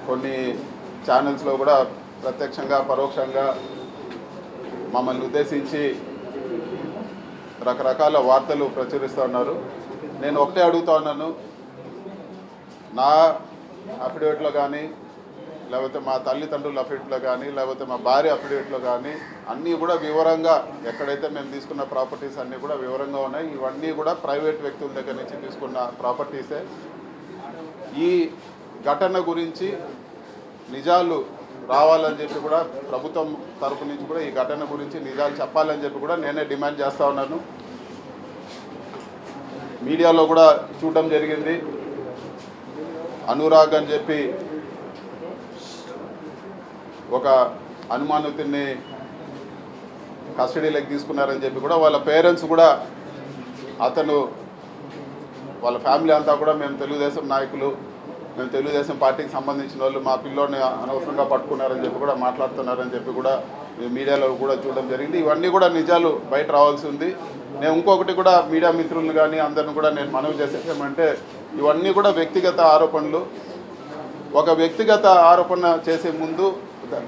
కొన్ని ఛానల్స్లో కూడా ప్రత్యక్షంగా పరోక్షంగా మమ్మల్ని ఉద్దేశించి రకరకాల వార్తలు ప్రచురిస్తున్నారు. నేను ఒకటే అడుగుతా ఉన్నాను, నా అఫిడవిట్లో కానీ లేకపోతే మా తల్లిదండ్రుల అఫిడవిట్లో కానీ లేకపోతే మా భార్య అఫిడవిట్లో కానీ అన్నీ కూడా వివరంగా ఎక్కడైతే మేము తీసుకున్న ప్రాపర్టీస్ అన్నీ కూడా వివరంగా ఉన్నాయి. ఇవన్నీ కూడా ప్రైవేట్ వ్యక్తుల దగ్గర నుంచి తీసుకున్న ప్రాపర్టీసే. ఈ ఘటన గురించి నిజాలు రావాలని చెప్పి కూడా ప్రభుత్వం తరపు నుంచి కూడా ఈ ఘటన గురించి నిజాలు చెప్పాలని చెప్పి కూడా నేనే డిమాండ్ చేస్తూ ఉన్నాను. మీడియాలో కూడా చూడడం జరిగింది, అనురాగ్ అని చెప్పి ఒక అనుమానితుడిని కస్టడీలోకి తీసుకున్నారని చెప్పి కూడా వాళ్ళ పేరెంట్స్ కూడా అతను వాళ్ళ ఫ్యామిలీ అంతా కూడా మేము తెలుగుదేశం నాయకులు, మేము తెలుగుదేశం పార్టీకి సంబంధించిన వాళ్ళు, మా పిల్లోని అనవసరంగా పట్టుకున్నారని చెప్పి కూడా మాట్లాడుతున్నారని చెప్పి కూడా మీడియాలో కూడా చూడడం జరిగింది. ఇవన్నీ కూడా నిజాలు బయట రావాల్సి ఉంది. నేను ఇంకొకటి కూడా మీడియా మిత్రులను కానీ అందరిని కూడా నేను మనవి చేసేసామంటే, ఇవన్నీ కూడా వ్యక్తిగత ఆరోపణలు. ఒక వ్యక్తిగత ఆరోపణ చేసే ముందు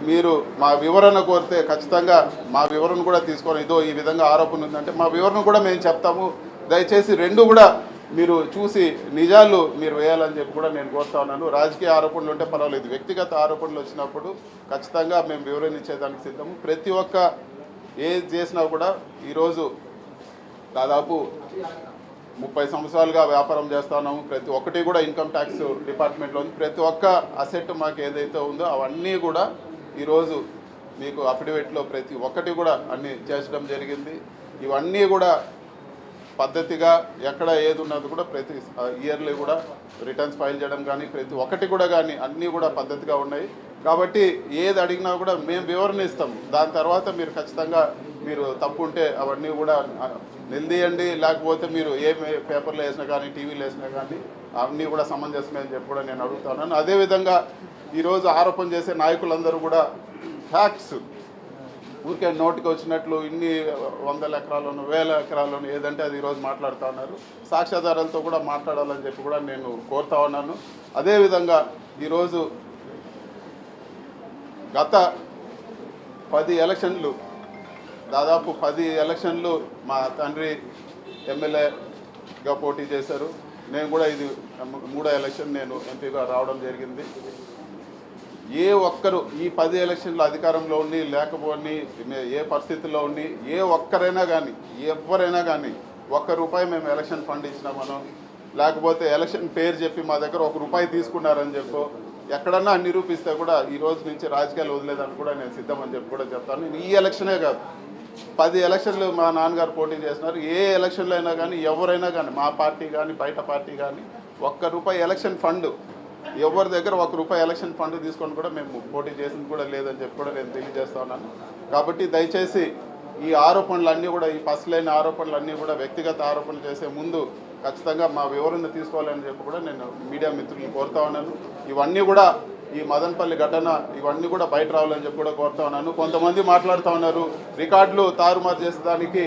మీరు మా వివరణ కోరితే ఖచ్చితంగా మా వివరణ కూడా తీసుకొని ఇదో ఈ విధంగా ఆరోపణ ఉందంటే మా వివరణ కూడా మేము చెప్తాము. దయచేసి రెండు కూడా మీరు చూసి నిజాలు మీరు వేయాలని చెప్పి కూడా నేను కోరుతా ఉన్నాను. రాజకీయ ఆరోపణలు ఉంటే పర్వాలేదు, వ్యక్తిగత ఆరోపణలు వచ్చినప్పుడు ఖచ్చితంగా మేము వివరణ ఇచ్చేదానికి సిద్ధము. ప్రతి ఒక్క ఏది చేసినా కూడా ఈరోజు దాదాపు 30 సంవత్సరాలుగా వ్యాపారం చేస్తున్నాము. ప్రతి ఒక్కటి కూడా ఇన్కమ్ ట్యాక్స్ డిపార్ట్మెంట్లో ఉంది. ప్రతి ఒక్క అసెట్ మాకు ఏదైతే ఉందో అవన్నీ కూడా ఈరోజు మీకు అఫిడవిట్లో ప్రతి ఒక్కటి కూడా అన్నీ చేర్చడం జరిగింది. ఇవన్నీ కూడా పద్ధతిగా ఎక్కడ ఏది ఉన్నది కూడా ప్రతి ఇయర్లీ కూడా రిటర్న్స్ ఫైల్ చేయడం కానీ ప్రతి ఒక్కటి కూడా కానీ అన్నీ కూడా పద్ధతిగా ఉన్నాయి. కాబట్టి ఏది అడిగినా కూడా మేము వివరణ ఇస్తాం. దాని తర్వాత మీరు ఖచ్చితంగా మీరు తప్పు ఉంటే అవన్నీ కూడా నిలదీయండి, లేకపోతే మీరు ఏ పేపర్లో వేసినా కానీ టీవీలో వేసినా కానీ అవన్నీ కూడా సమంజసమే అని చెప్పి కూడా నేను అడుగుతున్నాను. అదేవిధంగా ఈరోజు ఆరోపణ చేసే నాయకులందరూ కూడా ఫ్యాక్ట్స్ ఊరికే నోటికి వచ్చినట్లు ఇన్ని 100 ఎకరాలను 1000 ఎకరాలను ఏదంటే అది ఈరోజు మాట్లాడుతూ ఉన్నారు. సాక్ష్యాధారాలతో కూడా మాట్లాడాలని చెప్పి కూడా నేను కోరుతా ఉన్నాను. అదేవిధంగా ఈరోజు గత 10 ఎలక్షన్లు దాదాపు 10 ఎలక్షన్లు మా తండ్రి ఎమ్మెల్యేగా పోటీ చేశారు. నేను కూడా ఇది 3వ ఎలక్షన్ నేను ఎంపీగా రావడం జరిగింది. ఏ ఒక్కరు ఈ 10 ఎలక్షన్లు అధికారంలో ఉండి లేకపోని ఏ పరిస్థితుల్లో ఉండి ఏ ఒక్కరైనా కానీ ఎవరైనా కానీ ₹1 మేము ఎలక్షన్ ఫండ్ ఇచ్చినామనో లేకపోతే ఎలక్షన్ పేరు చెప్పి మా దగ్గర ₹1 తీసుకున్నారని చెప్పో ఎక్కడన్నా నిరూపిస్తే కూడా ఈ రోజు నుంచి రాజకీయాలు వదిలేదని కూడా నేను సిద్ధమని చెప్పి కూడా చెప్తాను. నేను ఈ ఎలక్షనే కాదు 10 ఎలక్షన్లు మా నాన్నగారు పోటీ చేస్తున్నారు. ఏ ఎలక్షన్లో అయినా కానీ ఎవరైనా కానీ మా పార్టీ కానీ బయట పార్టీ కానీ ₹1 ఎలక్షన్ ఫండ్ ఎవరి దగ్గర ₹1 ఎలక్షన్ ఫండ్ తీసుకొని కూడా మేము పోటీ చేసింది కూడా లేదని చెప్పి కూడా నేను తెలియజేస్తా ఉన్నాను. కాబట్టి దయచేసి ఈ ఆరోపణలన్నీ కూడా ఈ పసలేని ఆరోపణలన్నీ కూడా వ్యక్తిగత ఆరోపణలు చేసే ముందు ఖచ్చితంగా మా వివరణ తీసుకోవాలని చెప్పి కూడా నేను మీడియా మిత్రులను కోరుతా ఉన్నాను. ఇవన్నీ కూడా ఈ మదనపల్లి ఘటన ఇవన్నీ కూడా బయట రావాలని చెప్పి కూడా కోరుతా ఉన్నాను. కొంతమంది మాట్లాడుతూ ఉన్నారు రికార్డులు తారుమారు చేసేదానికి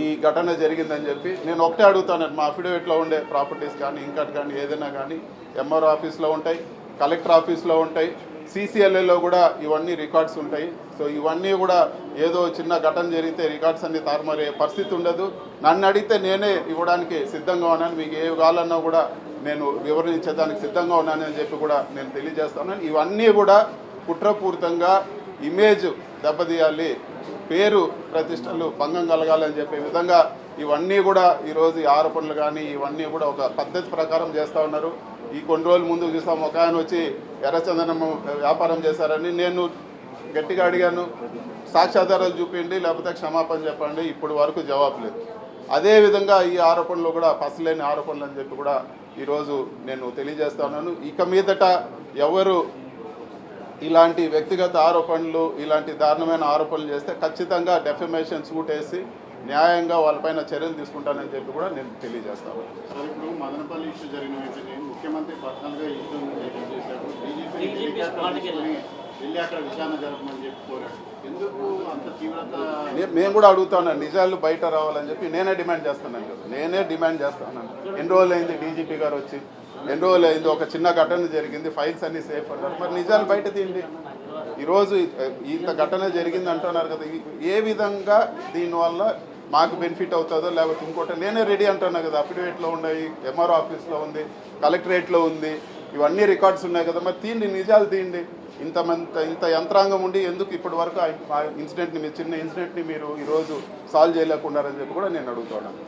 ఈ ఘటన జరిగిందని చెప్పి. నేను ఒకటే అడుగుతాను, మా అఫిడవిట్లో ఉండే ప్రాపర్టీస్ కానీ ఇంకటి కానీ ఏదైనా కానీ ఎంఆర్ఓ ఆఫీస్లో ఉంటాయి, కలెక్టర్ ఆఫీస్లో ఉంటాయి, CCLAలో కూడా ఇవన్నీ రికార్డ్స్ ఉంటాయి. సో ఇవన్నీ కూడా ఏదో చిన్న ఘటన జరిగితే రికార్డ్స్ అన్ని తారుమారే పరిస్థితి ఉండదు. నన్ను అడిగితే నేనే ఇవ్వడానికి సిద్ధంగా ఉన్నాను. మీకు ఏ కావాలన్నా కూడా నేను వివరించేదానికి సిద్ధంగా ఉన్నానని చెప్పి కూడా నేను తెలియజేస్తున్నాను. ఇవన్నీ కూడా కుట్రపూరితంగా ఇమేజ్ దెబ్బతీయాలి, పేరు ప్రతిష్టలు భంగం కలగాలని చెప్పే విధంగా ఇవన్నీ కూడా ఈరోజు ఈ ఆరోపణలు కానీ ఇవన్నీ కూడా ఒక పద్ధతి ప్రకారం చేస్తూ ఉన్నారు. ఈ కొన్ని రోజుల ముందు చూసాం, ఒక ఆయన వచ్చి ఎర్రచందనం వ్యాపారం చేశారని నేను గట్టిగా అడిగాను, సాక్ష్యాధారాలు చూపించండి లేకపోతే క్షమాపణ చెప్పండి. ఇప్పుడు వరకు జవాబు లేదు. అదేవిధంగా ఈ ఆరోపణలు కూడా పసలేని ఆరోపణలు అని చెప్పి కూడా ఈరోజు నేను తెలియజేస్తా ఉన్నాను. ఇక మీదట ఎవరు ఇలాంటి వ్యక్తిగత ఆరోపణలు ఇలాంటి దారుణమైన ఆరోపణలు చేస్తే ఖచ్చితంగా డెఫమేషన్ సూట్ వేసి న్యాయంగా వాళ్ళపైన చర్యలు తీసుకుంటానని చెప్పి కూడా నేను తెలియజేస్తాను. సార్, ఇప్పుడు మదనపల్లి ఇష్యూ జరిగిన వెంటనే ముఖ్యమంత్రి పర్సనల్గా ఇష్యూ చేశారు. బీజేపీ వెళ్ళి అక్కడ విచారణ జరపమని చెప్పి కోరాడు. ఎందుకు అంత తీవ్రత? మేము కూడా అడుగుతాను, నిజాలు బయట రావాలని చెప్పి నేనే డిమాండ్ చేస్తున్నాను. ఎన్ని రోజులు అయింది డీజీపీ గారు వచ్చి? ఎన్ని రోజులు అయింది, ఒక చిన్న ఘటన జరిగింది, ఫైల్స్ అన్ని సేఫ్ అన్నారు. మరి నిజాలు బయట తీయండి. ఈరోజు ఇంత ఘటన జరిగింది అంటున్నారు కదా, ఏ విధంగా దీనివల్ల మాకు బెనిఫిట్ అవుతుందో లేకపోతే ఇంకోటి నేనే రెడీ అంటున్నా కదా, అఫిడవిట్లో ఉన్నాయి, ఎంఆర్ఓ ఆఫీస్లో ఉంది, కలెక్టరేట్లో ఉంది, ఇవన్నీ రికార్డ్స్ ఉన్నాయి కదా. మరి తీయండి, నిజాలు తీయండి. ఇంత యంత్రాంగం ఉండి ఎందుకు ఇప్పటి వరకు ఆ ఇన్సిడెంట్ని, చిన్న ఇన్సిడెంట్ని మీరు ఈరోజు సాల్వ్ చేయలేకున్నారని చెప్పి కూడా నేను అడుగుతున్నాను.